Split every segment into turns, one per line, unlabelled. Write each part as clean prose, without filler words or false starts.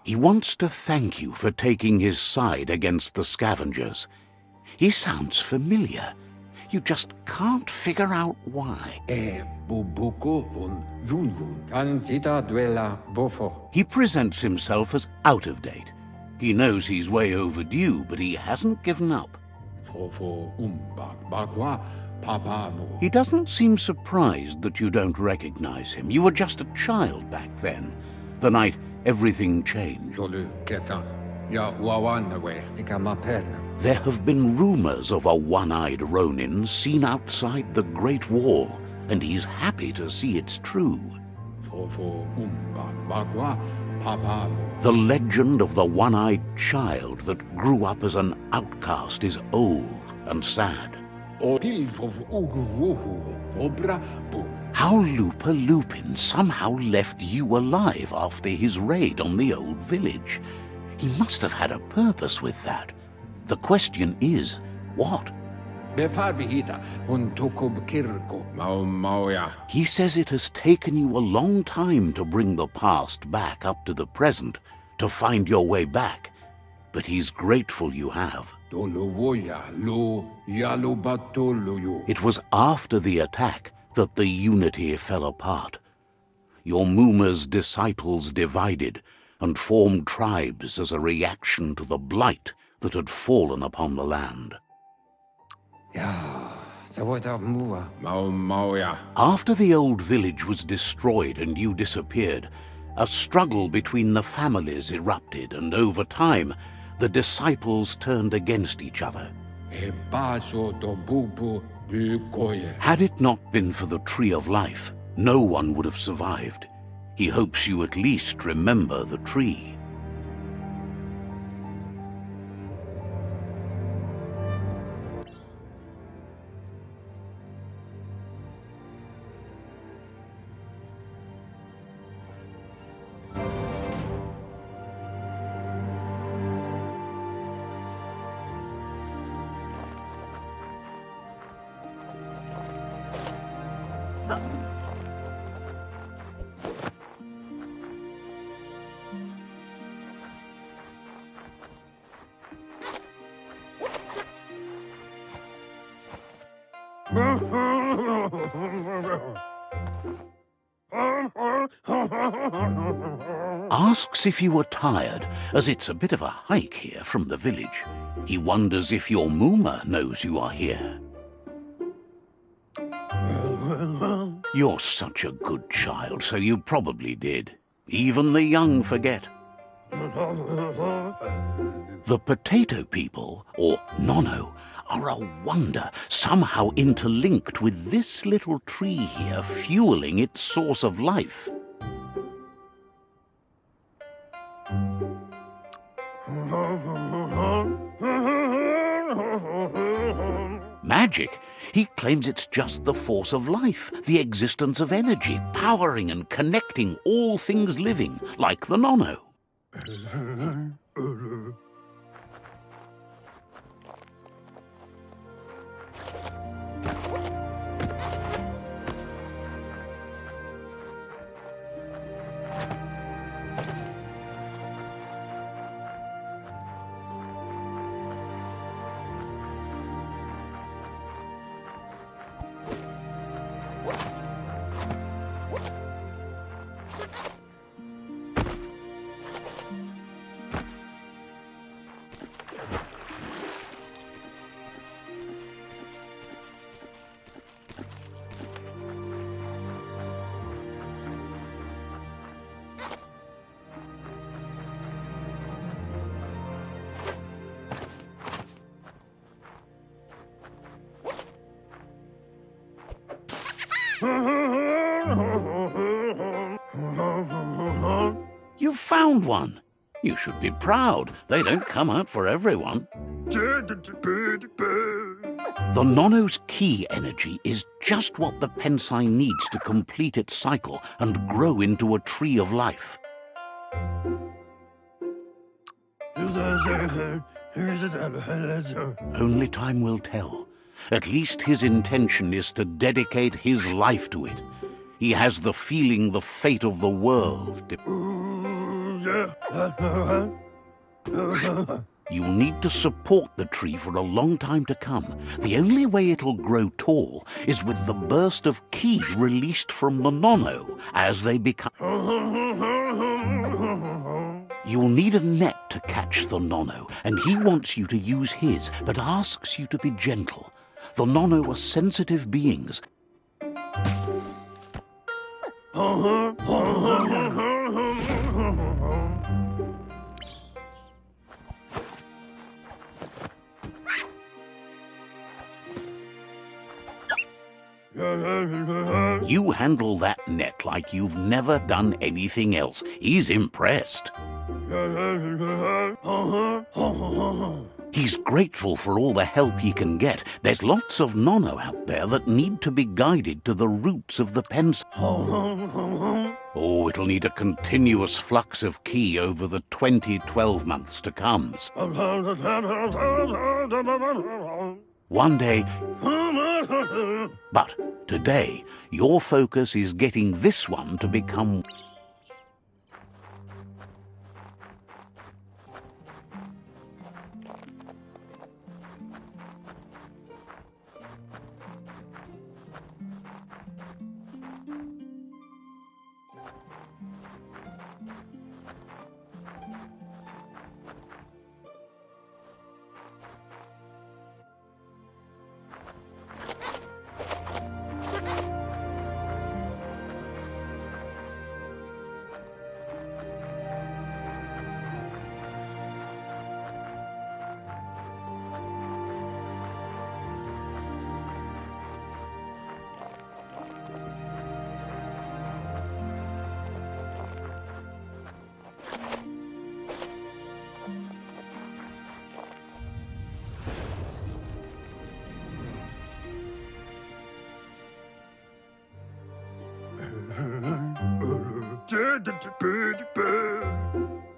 He wants to thank you for taking his side against the scavengers. He sounds familiar. You just can't figure out why. He presents himself as out of date. He knows he's way overdue, but he hasn't given up. He doesn't seem surprised that you don't recognize him. You were just a child back then, the night everything changed. There have been rumors of a one-eyed Ronin seen outside the Great Wall, and he's happy to see it's true. The legend of the one-eyed child that grew up as an outcast is old and sad. How Lupa Lupin somehow left you alive after his raid on the old village. He must have had a purpose with that. The question is, what? He says it has taken you a long time to bring the past back up to the present, to find your way back. But he's grateful you have. It was after the attack that the unity fell apart. Your Muma's disciples divided and formed tribes as a reaction to the blight that had fallen upon the land. After the old village was destroyed and you disappeared, a struggle between the families erupted, and over time, the disciples turned against each other. Had it not been for the Tree of Life, no one would have survived. He hopes you at least remember the tree. Asks if you were tired, as it's a bit of a hike here from the village. He wonders if your Muma knows you are here. You're such a good child, so you probably did. Even the young forget. The potato people, or Nono, are a wonder, somehow interlinked with this little tree here, fueling its source of life. Magic? He claims it's just the force of life, the existence of energy, powering and connecting all things living, like the Nono. You found one. You should be proud. They don't come out for everyone. The Nono's key energy is just what the Pensai needs to complete its cycle and grow into a tree of life. Only time will tell. At least his intention is to dedicate his life to it. He has the feeling the fate of the world. You'll need to support the tree for a long time to come. The only way it'll grow tall is with the burst of ki released from the nono as they become... You'll need a net to catch the nono, and he wants you to use his, but asks you to be gentle. The nono are sensitive beings. You handle that net like you've never done anything else. He's impressed. He's grateful for all the help he can get. There's lots of nono out there that need to be guided to the roots of the pencil. Oh, it'll need a continuous flux of ki over the 12 months to come. One day... But today, your focus is getting this one to become...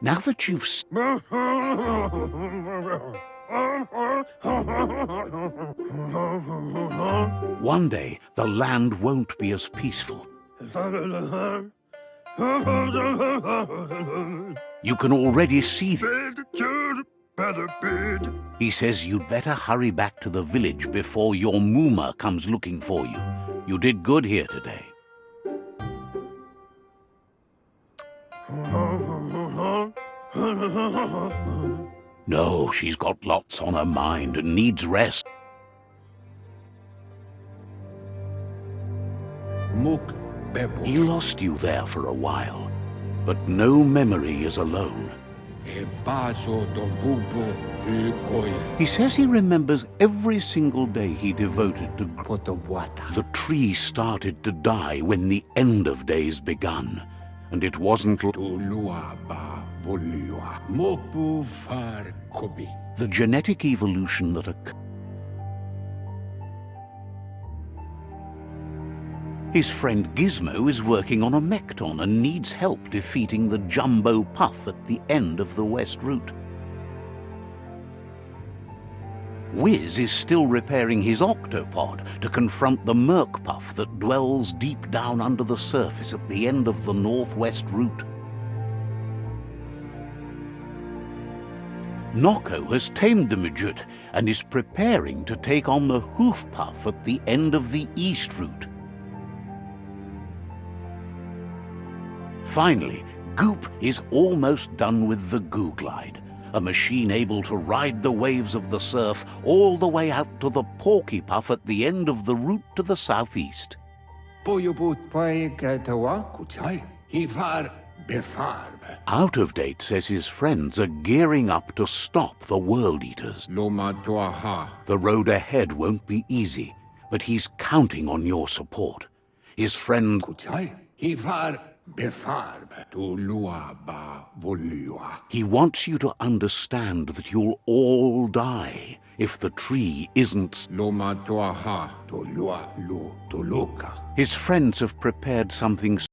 Now that you've... One day, the land won't be as peaceful. You can already see them. He says you'd better hurry back to the village before your Muma comes looking for you. You did good here today. No, she's got lots on her mind and needs rest. He lost you there for a while, but no memory is alone. He says he remembers every single day he devoted to the tree started to die when the end of days begun, and it wasn't the genetic evolution that occurred. His friend Gizmo is working on a Mekton and needs help defeating the Jumbo Puff at the end of the West Route. Wiz is still repairing his octopod to confront the Merc Puff that dwells deep down under the surface at the end of the Northwest Route. Nocco has tamed the midget and is preparing to take on the Hoof Puff at the end of the East Route. Finally, Goop is almost done with the Goo Glide, a machine able to ride the waves of the surf all the way out to the Porky Puff at the end of the route to the southeast. Out of Date says his friends are gearing up to stop the World Eaters. The road ahead won't be easy, but he's counting on your support. His friend... He wants you to understand that you'll all die if the tree isn't... His friends have prepared something